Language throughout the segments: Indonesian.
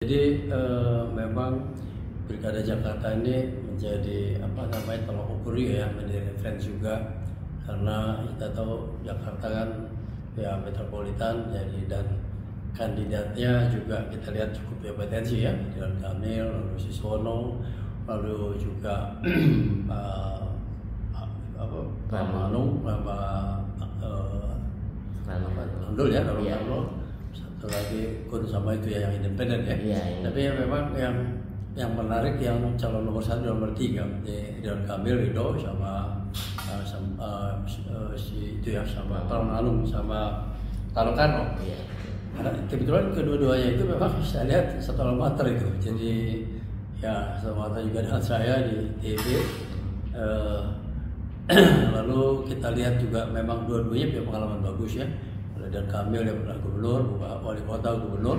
Jadi memang Pilkada Jakarta ini menjadi tolak ukur ya, menjadi referensi juga, karena kita tahu Jakarta kan ya metropolitan, jadi dan kandidatnya juga kita lihat cukup berpotensi ya, Ridwan Kamil, lalu Siswono, lalu juga Pak Manung, Nandul ya, satu lagi Kun sama itu ya yang independen ya. Tapi yang memang yang menarik yang calon nomor 1 dan nomor 3, Ridwan Kamil, Ridho sama si itu ya, sama Pak Manung sama Karno. Karena kebetulan kedua-duanya itu memang saya lihat satu alma mater itu. Jadi ya satu alma mater juga dengan saya di TV. Lalu kita lihat juga memang dua-duanya punya pengalaman bagus ya. Ridwan Kamil yang pernah gubernur, wali kota, gubernur,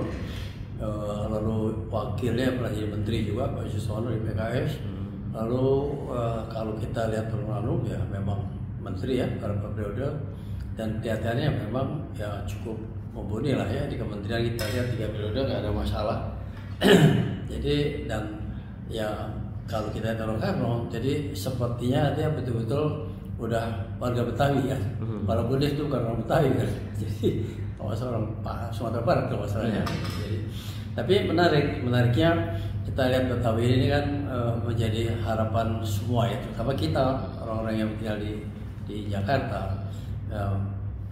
lalu wakilnya pernah jadi menteri juga, Pak Siswono di PKS. Lalu kalau kita lihat Manung ya memang menteri ya beberapa periode, dan kelihatannya memang ya cukup mumpuni lah ya di kementerian. Kita lihat 3 periode nggak ada masalah. Jadi dan ya kalau kita taruh Karno, jadi sepertinya dia betul-betul udah warga Betawi ya, walaupun dia itu bukan orang Betawi kan, jadi orang Sumatera Barat kalau masalahnya. Jadi, tapi menariknya kita lihat Betawi ini kan menjadi harapan semua ya, terutama kita orang-orang yang tinggal di Jakarta.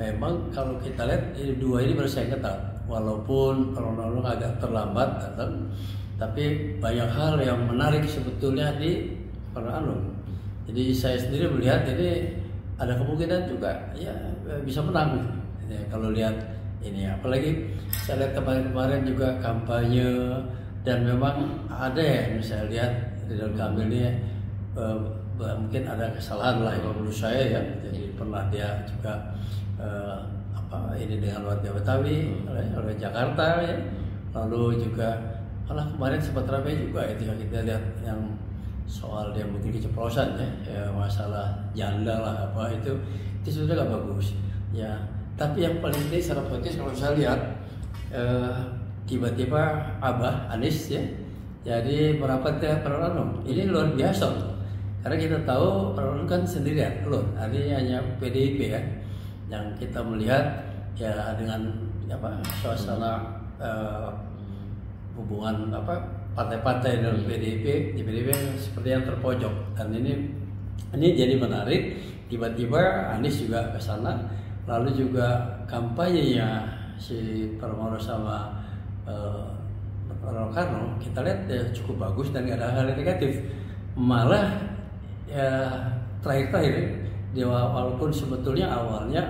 Memang kalau kita lihat dua ini bersaing ketat, walaupun orang-orang agak terlambat datang, tapi banyak hal yang menarik sebetulnya di Manung. Jadi saya sendiri melihat ini ada kemungkinan juga ya bisa menang ya, kalau lihat ini, apalagi saya lihat kemarin juga kampanye, dan memang ada ya saya lihat Ridwan Kamil ini mungkin ada kesalahan lah kalau menurut saya ya. Jadi pernah dia juga ini dengan warga Betawi oleh Jakarta ya, lalu juga malah kemarin sempat ramai juga itu yang kita lihat yang soal dia mungkin keceplosan ya, masalah janda lah apa itu sudah gak bagus ya. Tapi yang paling penting secara politis kalau saya lihat tiba-tiba Abah Anies ya jadi merapat ke Manung, ini luar biasa karena kita tahu Manung kan sendirian loh, artinya hanya PDIP kan yang kita melihat ya dengan suasana hubungan partai-partai dalam PDIP, di PDIP seperti yang terpojok, dan ini jadi menarik. Tiba-tiba Anies juga ke sana, lalu juga kampanyenya si Pramono sama Karno kita lihat ya cukup bagus dan nggak ada hal yang negatif, malah ya terakhir dia walaupun sebetulnya awalnya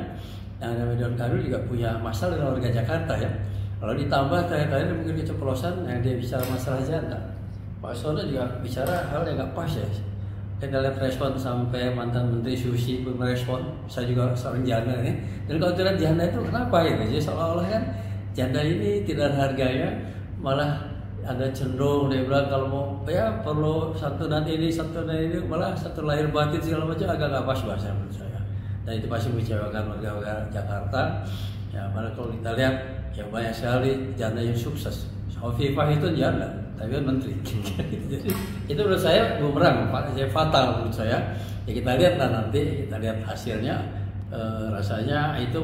yang namanya Ridwan Kamil juga punya masalah dengan warga Jakarta ya. Kalau ditambah terakhir mungkin keceplosan yang dia bicara masalah janda, Pak Siswono juga bicara hal yang nggak pas ya. Kita lihat respon sampai mantan Menteri Susi pun merespon, saya juga seorang janda ya. Dan kalau tidak janda itu kenapa ya? Jadi seolah-olah kan janda ini tidak ada harganya, malah ada cenderung dia bilang kalau mau ya perlu santunan ini, malah satu lahir batin segala macam, agak nggak pas bahasa menurut saya. Dan itu pasti mengecewakan warga Jakarta. Ya, malah kalau kita lihat yang banyak sekali janda yang sukses. Hovifah itu janda, tapi kan menteri. Jadi itu menurut saya bumerang, fatal menurut saya. Ya kita lihat lah nanti, kita lihat hasilnya. Rasanya itu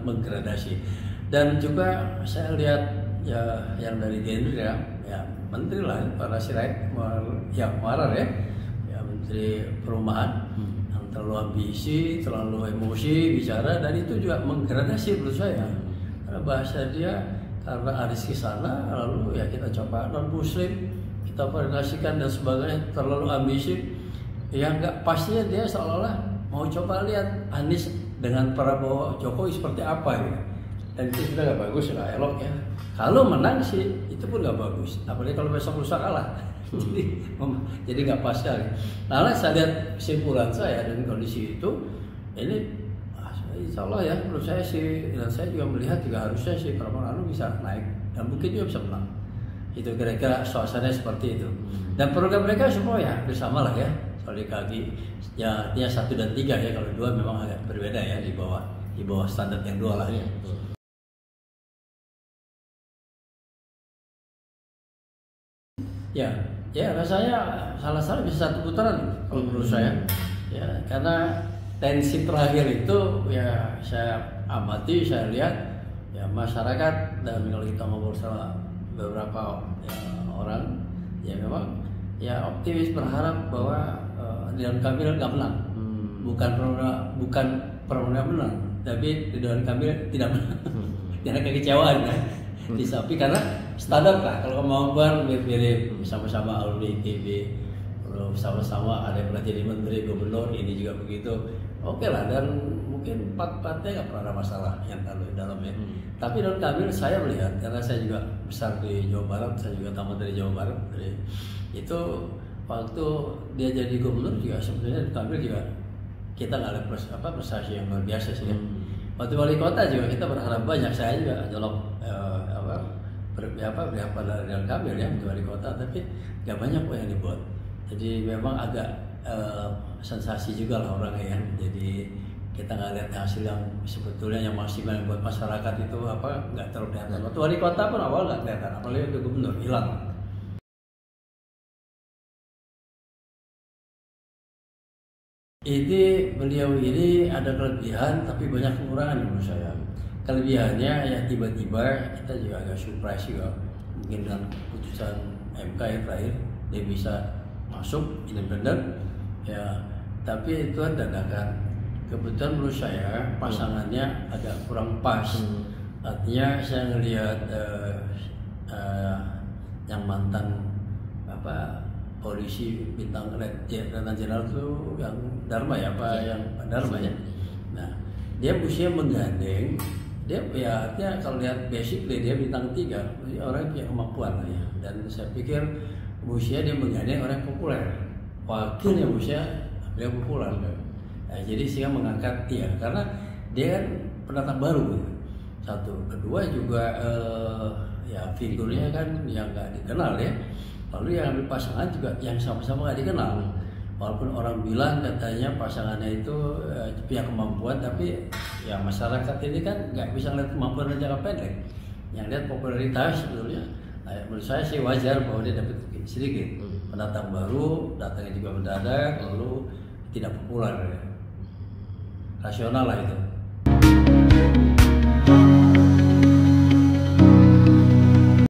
menggradasi. Dan juga saya lihat ya yang dari Gerindra ya menteri lah, Pak Sirait ya Marar ya Menteri Perumahan yang terlalu ambisi, terlalu emosi bicara, dan itu juga menggradasi menurut saya. Bahasa dia karena Anies ke sana, lalu ya kita coba non muslim kita koordinasikan dan sebagainya, terlalu ambisi yang nggak pastinya dia seolah-olah mau coba lihat Anies dengan Prabowo Jokowi seperti apa ya, dan itu sudah nggak bagus, nggak elok ya. Kalau menang sih itu pun nggak bagus, apalagi kalau besok lusa kalah. jadi nggak pas sekali. Nah, saya lihat kesimpulan saya dan kondisi itu ini insya Allah ya menurut saya sih, dan saya juga melihat juga harusnya si Pramono bisa naik dan mungkin juga bisa menang. Itu kira-kira suasananya seperti itu. Dan program mereka semua ya bersama lah ya, soal DKG ya artinya 1 dan 3 ya, kalau 2 memang agak berbeda ya, di bawah standar yang 2 lah ya. Ya rasanya salah bisa satu putaran kalau menurut saya. Ya, karena tensi terakhir itu ya saya amati, saya lihat ya masyarakat, dan kalau kita ngobrol sama beberapa ya, orang ya memang ya optimis berharap bahwa Ridwan Kamil nggak menang. Bukan pernah menang, tapi Ridwan Kamil tidak menang. Karena kekecewaan kan. Di samping karena standar lah kalau kemampuan mirip-mirip, sama-sama alumni ITB, sama-sama ada yang pernah jadi menteri, gubernur, ini juga begitu. Oke lah, dan mungkin empat-empatnya nggak pernah ada masalah yang terlalu dalamnya. Tapi Ridwan Kamil saya melihat, karena saya juga besar di Jawa Barat, saya juga tamat dari Jawa Barat, jadi itu waktu dia jadi gubernur juga sebenarnya Ridwan Kamil juga kita nggak ada prestasi yang luar biasa sih kan. Waktu wali kota juga kita berharap banyak, saya juga nyolok berapa dari Ridwan Kamil ya menjadi wali kota, tapi nggak banyak kok yang dibuat. Jadi memang agak sensasi juga lah orangnya ya. Jadi kita nggak lihat hasil yang sebetulnya yang maksimal buat masyarakat itu nggak terlalu kelihatan. Waktu wali kota pun awal nggak kelihatan, apalagi itu gubernur hilang. Beliau ini ada kelebihan tapi banyak kekurangan menurut saya. Kelebihannya ya tiba-tiba kita juga agak surprise juga, mungkin dengan putusan MK yang terakhir dia bisa masuk independen ya, tapi itu dadakan. Kebetulan menurut saya pasangannya agak kurang pas. Artinya saya ngelihat yang mantan polisi bintang Letnan Jenderal itu yang Dharma ya Dharma ya. Nah dia mestinya menggandeng. Dia ya artinya kalau lihat basically dia bintang 3, orang punya kemampuan lah ya. Dan saya pikir musia dia menggandeng orang populer, wakilnya musia dia populer. Nah, jadi sehingga mengangkat dia karena dia kan pendatang baru. Satu, kedua juga ya figurnya kan yang nggak dikenal ya. Lalu yang ambil pasangan juga yang sama-sama nggak dikenal. Walaupun orang bilang katanya pasangannya itu punya kemampuan, tapi ya masyarakat ini kan nggak bisa lihat kemampuan dalam jangka pendek. Yang lihat popularitas sebetulnya. Nah, menurut saya sih wajar bahwa dia dapat sedikit. Pendatang baru, datangnya juga mendadak, lalu tidak populer. Ya. Rasional lah itu.